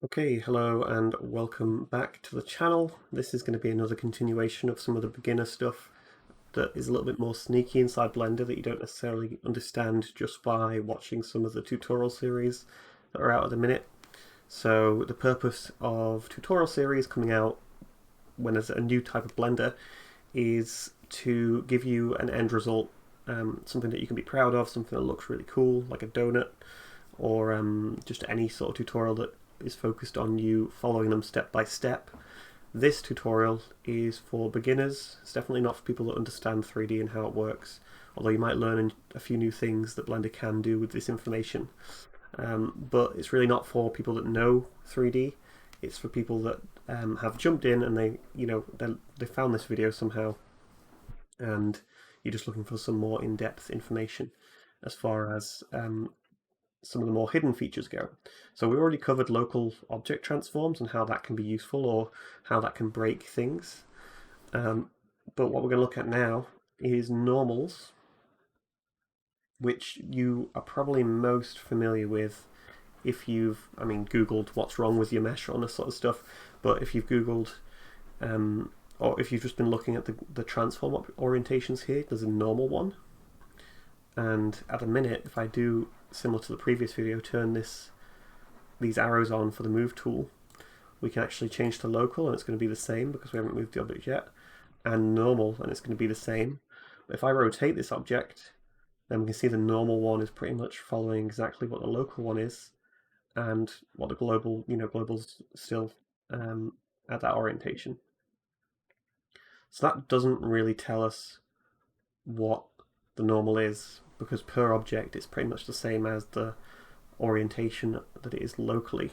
Okay, hello and welcome back to the channel. This is going to be another continuation of some of the beginner stuff that is a little bit more sneaky inside Blender that you don't necessarily understand just by watching some of the tutorial series that are out at the minute. So the purpose of tutorial series coming out when there's a new type of Blender is to give you an end result, something that you can be proud of, something that looks really cool, like a donut, or just any sort of tutorial that is focused on you following them step by step. This tutorial is for beginners. It's definitely not for people that understand 3D and how it works, although you might learn a few new things that Blender can do with this information. But it's really not for people that know 3D. It's for people that have jumped in and they found this video somehow, and you're just looking for some more in-depth information as far as some of the more hidden features go. So we already covered local object transforms and how that can be useful or how that can break things. But what we're going to look at now is normals, which you are probably most familiar with if you've, Googled what's wrong with your mesh or this sort of stuff. But if you've Googled, or if you've just been looking at the transform orientations here, there's a normal one. And at a minute, if I do similar to the previous video, turn these arrows on for the move tool, we can actually change to local and it's going to be the same because we haven't moved the object yet, and normal and it's going to be the same. But if I rotate this object, then we can see the normal one is pretty much following exactly what the local one is, and what the global's still at that orientation. So that doesn't really tell us what the normal is, because per object it's pretty much the same as the orientation that it is locally.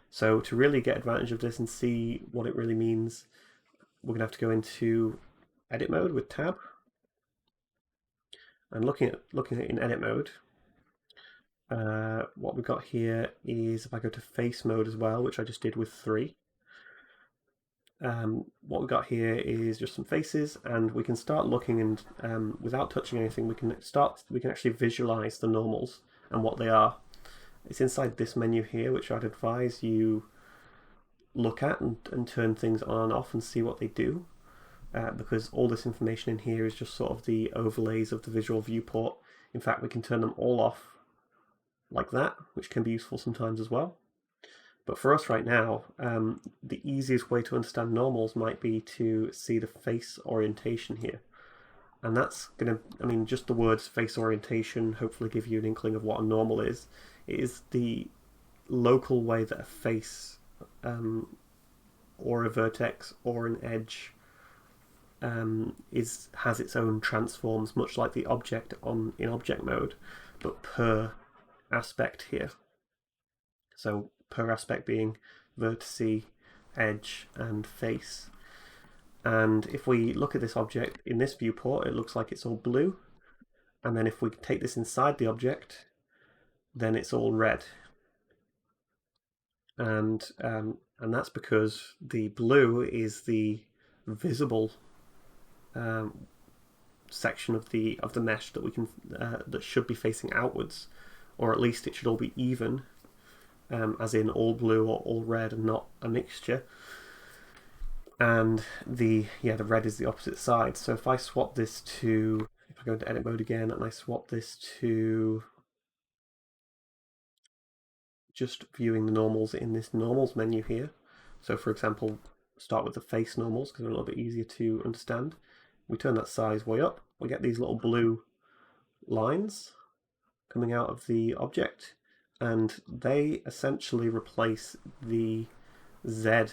So to really get advantage of this and see what it really means, we're going to have to go into edit mode with tab. And looking at it in edit mode, what we've got here is, if I go to face mode as well, which I just did with 3, what we've got here is just some faces, and we can start looking, and without touching anything, we can actually visualize the normals and what they are. It's inside this menu here, which I'd advise you look at and turn things on and off and see what they do, because all this information in here is just sort of the overlays of the visual viewport. In fact, we can turn them all off like that, which can be useful sometimes as well. But for us right now, the easiest way to understand normals might be to see the face orientation here. And that's going to, just the words face orientation hopefully give you an inkling of what a normal is. It is the local way that a face or a vertex or an edge has its own transforms, much like the object in object mode, but per aspect here. So per aspect being vertice, edge, and face. And if we look at this object in this viewport, it looks like it's all blue. And then if we take this inside the object, then it's all red. And that's because the blue is the visible section of the mesh that we can that should be facing outwards, or at least it should all be even, as in all blue or all red and not a mixture. And the red is the opposite side. So if I swap this to, if I go into edit mode again and I swap this to just viewing the normals in this normals menu here. So for example, start with the face normals because they're a little bit easier to understand. We turn that size way up, we get these little blue lines coming out of the object, and they essentially replace the Z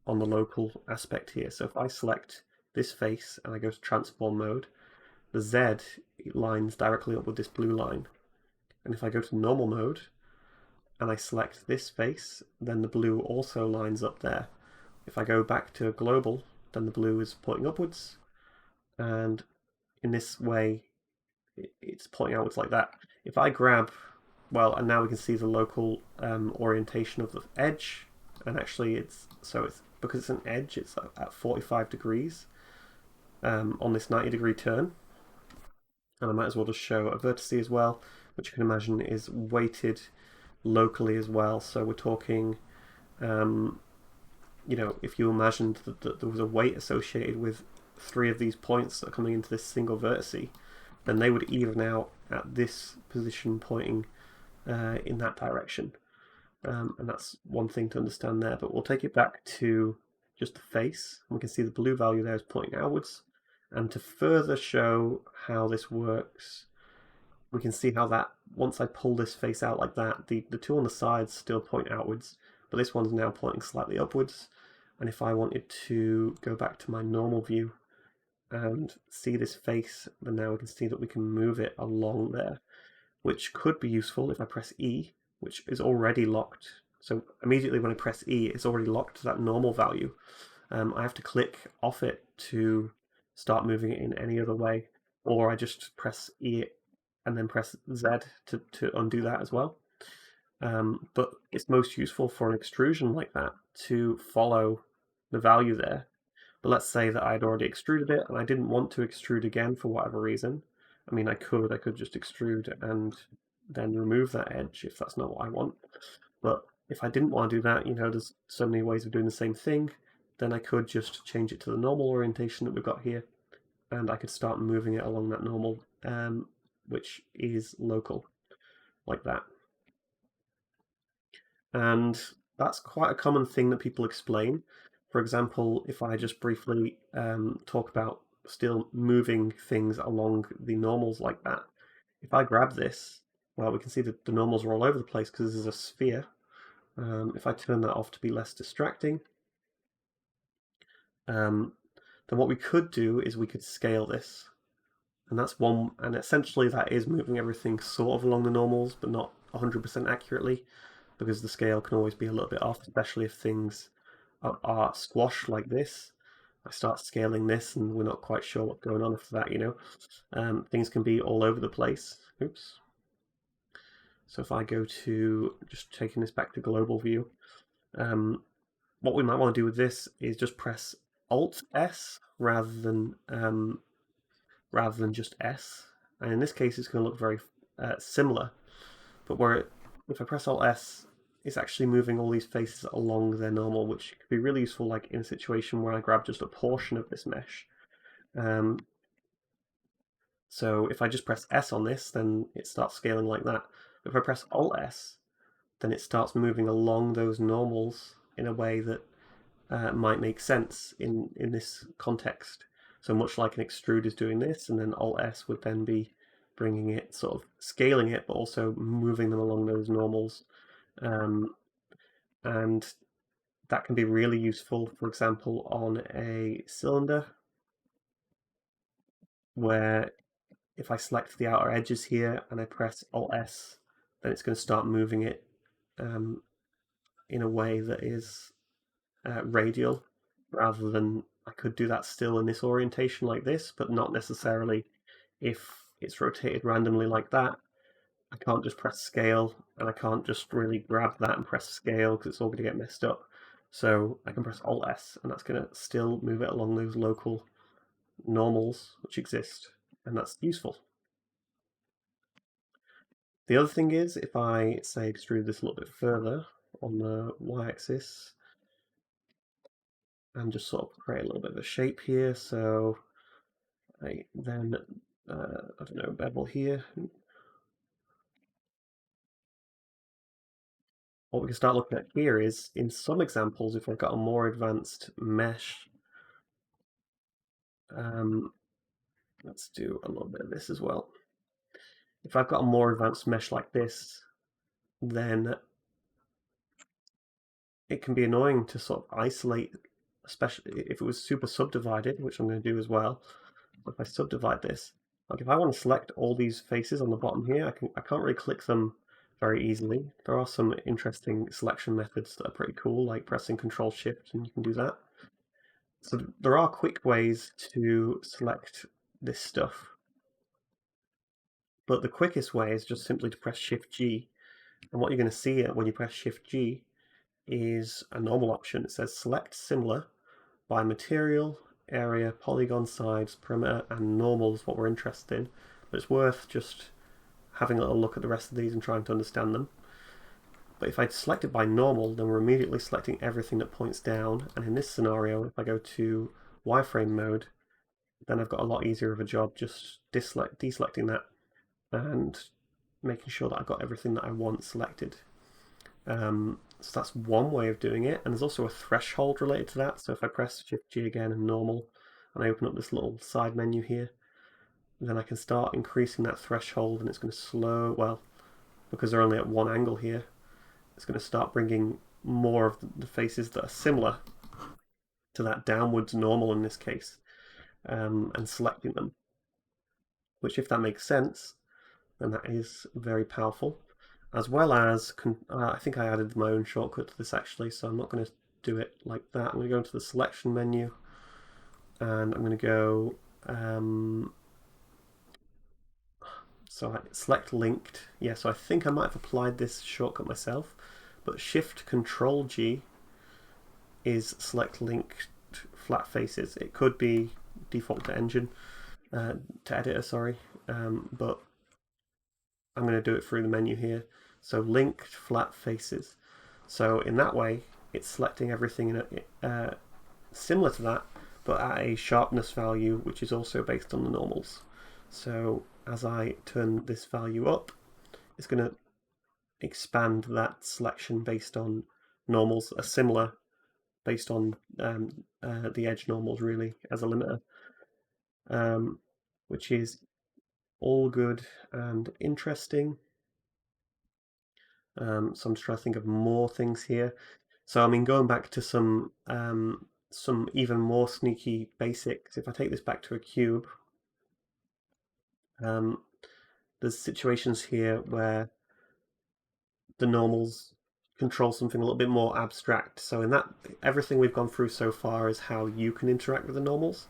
on the local aspect here. So if I select this face and I go to transform mode, the Z lines directly up with this blue line. And if I go to normal mode and I select this face, then the blue also lines up there. If I go back to global, then the blue is pointing upwards, and in this way it's pointing outwards like that. If I grab, and now we can see the local orientation of the edge, and actually it's because it's an edge, it's at 45 degrees on this 90-degree turn. And I might as well just show a vertice as well, which you can imagine is weighted locally as well. So we're talking if you imagined that there was a weight associated with three of these points that are coming into this single vertice, then they would even out at this position pointing in that direction. And that's one thing to understand there. But we'll take it back to just the face. And we can see the blue value there is pointing outwards. And to further show how this works, we can see how that, once I pull this face out like that, the two on the sides still point outwards, but this one's now pointing slightly upwards. And if I wanted to go back to my normal view and see this face, then now we can see that we can move it along there, which could be useful if I press E, which is already locked. So immediately when I press E, it's already locked to that normal value. I have to click off it to start moving it in any other way, or I just press E and then press Z to undo that as well. But it's most useful for an extrusion like that to follow the value there. But let's say that I'd already extruded it and I didn't want to extrude again for whatever reason. I mean, I could just extrude and then remove that edge if that's not what I want. But if I didn't want to do that, there's so many ways of doing the same thing, then I could just change it to the normal orientation that we've got here, and I could start moving it along that normal, which is local, like that. And that's quite a common thing that people explain. For example, if I just briefly talk about still moving things along the normals like that, if I grab this, well, we can see that the normals are all over the place because this is a sphere. If I turn that off to be less distracting, then what we could do is we could scale this. And that's one, and essentially that is moving everything sort of along the normals, but not 100% accurately, because the scale can always be a little bit off, especially if things are squashed like this. I start scaling this and we're not quite sure what's going on after that, things can be all over the place. Oops. So if I go to, just taking this back to global view, what we might want to do with this is just press Alt S rather than just S. And in this case, it's going to look very similar. But if I press Alt S, it's actually moving all these faces along their normal, which could be really useful, like in a situation where I grab just a portion of this mesh. So if I just press S on this, then it starts scaling like that. But if I press Alt S, then it starts moving along those normals in a way that might make sense in this context. So much like an extrude is doing this, and then Alt S would then be bringing it, sort of scaling it, but also moving them along those normals. And that can be really useful, for example, on a cylinder, where if I select the outer edges here and I press Alt S, then it's going to start moving it in a way that is radial, rather than I could do that still in this orientation like this, but not necessarily if it's rotated randomly like that. I can't just press scale, and I can't just really grab that and press scale because it's all going to get messed up. So I can press Alt S, and that's going to still move it along those local normals which exist, and that's useful. The other thing is, if I say extrude this a little bit further on the y-axis, and just sort of create a little bit of a shape here, so I then, I don't know, bevel here. What we can start looking at here is, in some examples, if I've got a more advanced mesh, let's do a little bit of this as well. If I've got a more advanced mesh like this, then it can be annoying to sort of isolate, especially if it was super subdivided, which I'm going to do as well. If I subdivide this, like if I want to select all these faces on the bottom here, I can't really click them very easily. There are some interesting selection methods that are pretty cool, like pressing Control Shift, and you can do that. So there are quick ways to select this stuff, but the quickest way is just simply to press Shift G. And what you're going to see when you press Shift G is a normal option. It says Select Similar by Material, Area, Polygon Sides, Perimeter, and Normal is what we're interested in. But it's worth just having a little look at the rest of these and trying to understand them. But if I select it by normal, then we're immediately selecting everything that points down. And in this scenario, if I go to wireframe mode, then I've got a lot easier of a job just deselecting that and making sure that I've got everything that I want selected. So that's one way of doing it, and there's also a threshold related to that. So if I press Shift G again and normal, and I open up this little side menu here, then I can start increasing that threshold, and it's going to slow, well, because they're only at one angle here, it's going to start bringing more of the faces that are similar to that downwards normal in this case, and selecting them, which, if that makes sense, then that is very powerful. As well as, I think I added my own shortcut to this actually, so I'm not going to do it like that. I'm going to go into the selection menu, and I'm going to go, so I select linked. Yeah, so I think I might have applied this shortcut myself, but Shift Control G is select linked flat faces. It could be default to engine, to editor, sorry, but I'm going to do it through the menu here. So linked flat faces. So in that way, it's selecting everything in similar to that, but at a sharpness value, which is also based on the normals. So as I turn this value up, it's going to expand that selection based on normals, a similar based on the edge normals really as a limiter, which is all good and interesting. So I'm just trying to think of more things here. So I mean, going back to some even more sneaky basics. If I take this back to a cube, there's situations here where the normals control something a little bit more abstract. So in that, everything we've gone through so far is how you can interact with the normals,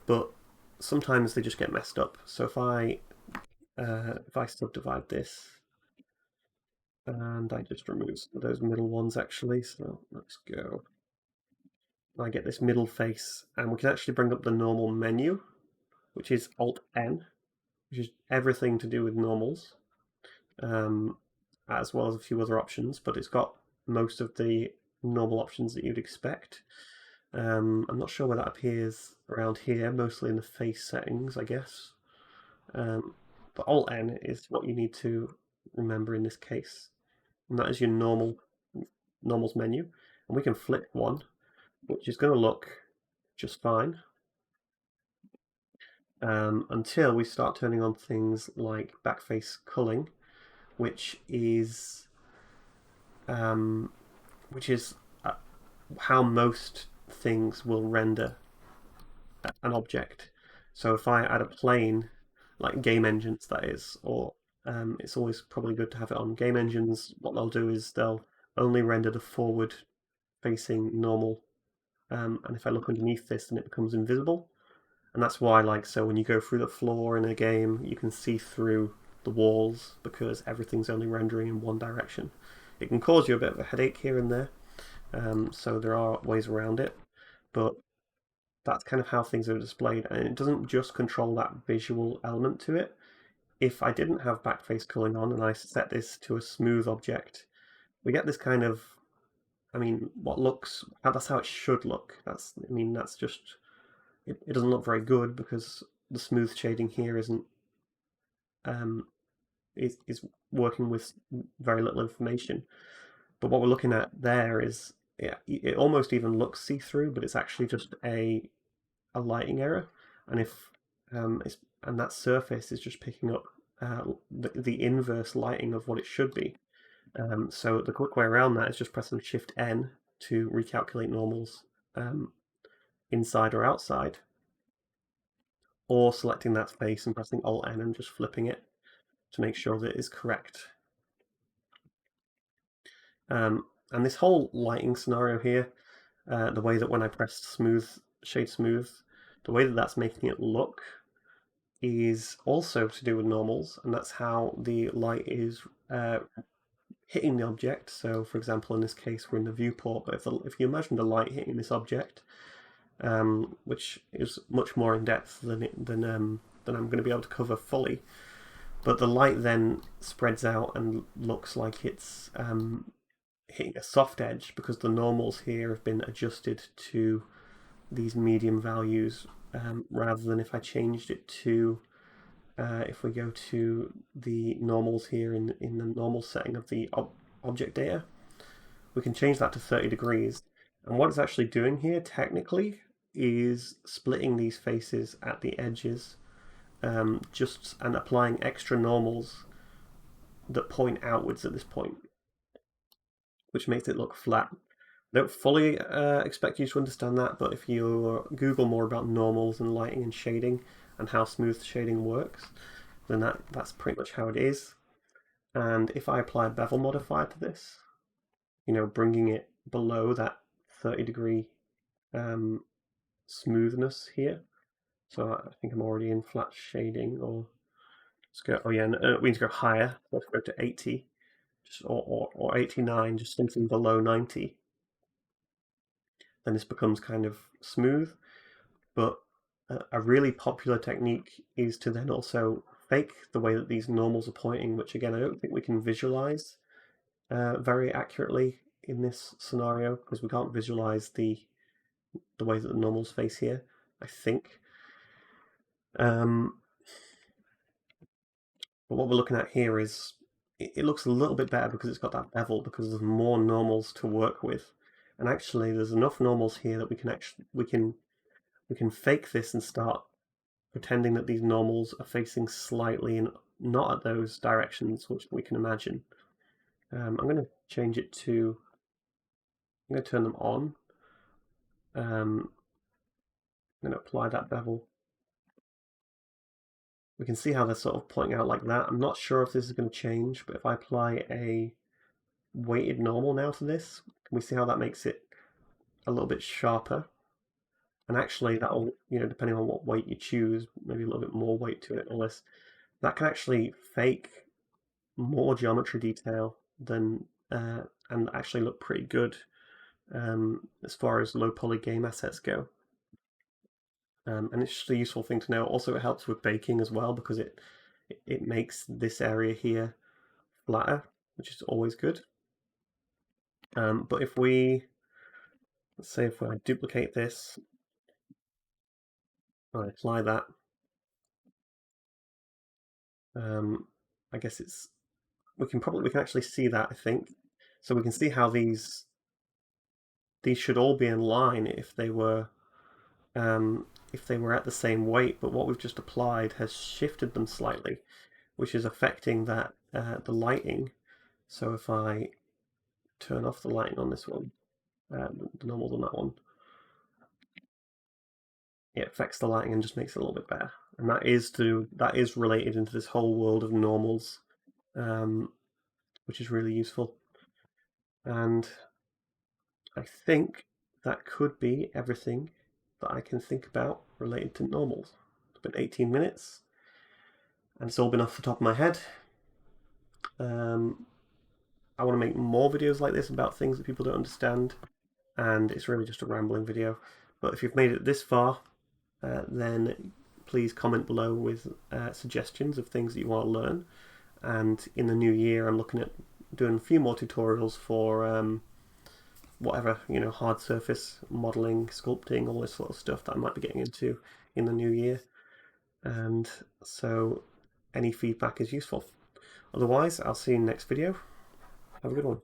but sometimes they just get messed up. So if I subdivide this, and I just remove some of those middle ones actually, so let's go. I get this middle face, and we can actually bring up the normal menu, which is Alt-N, which is everything to do with normals, as well as a few other options, but it's got most of the normal options that you'd expect. I'm not sure where that appears around here, mostly in the face settings, I guess. But Alt-N is what you need to remember in this case, and that is your normals menu. And we can flip one, which is going to look just fine, until we start turning on things like backface culling, which is how most things will render an object. So if I add a plane, like game engines that is, or it's always probably good to have it on game engines, what they'll do is they'll only render the forward facing normal, and if I look underneath this, then it becomes invisible. And that's why, like, so when you go through the floor in a game, you can see through the walls because everything's only rendering in one direction. It can cause you a bit of a headache here and there, so there are ways around it, but that's kind of how things are displayed, and it doesn't just control that visual element to it. If I didn't have backface culling on and I set this to a smooth object, we get this kind of, I mean, that's how it should look. That's just, it doesn't look very good because the smooth shading here is working with very little information. But what we're looking at there is, it almost even looks see-through, but it's actually just a lighting error, and if and that surface is just picking up the inverse lighting of what it should be. So the quick way around that is just pressing Shift N to recalculate normals inside or outside, or selecting that space and pressing Alt N and just flipping it to make sure that it is correct. And this whole lighting scenario here, the way that when I pressed shade smooth, the way that that's making it look is also to do with normals, and that's how the light is hitting the object. So for example, in this case we're in the viewport, but if you imagine the light hitting this object, which is much more in depth than I'm going to be able to cover fully, But the light then spreads out and looks like it's hitting a soft edge because the normals here have been adjusted to these medium values, rather than if I changed it to, if we go to the normals here in the normal setting of the object data, we can change that to 30 degrees. And what it's actually doing here technically is splitting these faces at the edges, and applying extra normals that point outwards at this point, which makes it look flat. I don't fully expect you to understand that, but if you Google more about normals and lighting and shading and how smooth shading works, then that's pretty much how it is. And if I apply a bevel modifier to this, bringing it below that 30-degree smoothness here. So I think I'm already in flat shading, or let's go. Oh yeah, we need to go higher. Let's go to 80, or 89, just something below 90. Then this becomes kind of smooth. But a really popular technique is to then also fake the way that these normals are pointing, which again I don't think we can visualize very accurately in this scenario because we can't visualize the way that the normals face here, I think. But what we're looking at here is it looks a little bit better because it's got that bevel, because there's more normals to work with. And actually there's enough normals here that we can fake this and start pretending that these normals are facing slightly and not at those directions which we can imagine. I'm going to change it to, I'm going to turn them on. I'm going to apply that bevel. We can see how they're sort of pointing out like that. I'm not sure if this is going to change, but if I apply a weighted normal now to this, can we see how that makes it a little bit sharper? And actually that'll, depending on what weight you choose, maybe a little bit more weight to it or less, that can actually fake more geometry detail than and actually look pretty good as far as low poly game assets go. And it's just a useful thing to know. Also, it helps with baking as well because it makes this area here flatter, which is always good. But if let's say if I duplicate this, I apply that, I guess we can actually see that, I think. So we can see how these should all be in line if they were at the same weight, but what we've just applied has shifted them slightly, which is affecting that the lighting. So if I turn off the lighting on this one, the normals on that one, it affects the lighting and just makes it a little bit better. And that is related into this whole world of normals, which is really useful. And I think that could be everything that I can think about related to normals. It's been 18 minutes, and it's all been off the top of my head. I want to make more videos like this about things that people don't understand, and it's really just a rambling video. But if you've made it this far, then please comment below with suggestions of things that you want to learn. And in the new year, I'm looking at doing a few more tutorials for whatever, hard surface modeling, sculpting, all this sort of stuff that I might be getting into in the new year. And so any feedback is useful. Otherwise, I'll see you in the next video. Have a good one.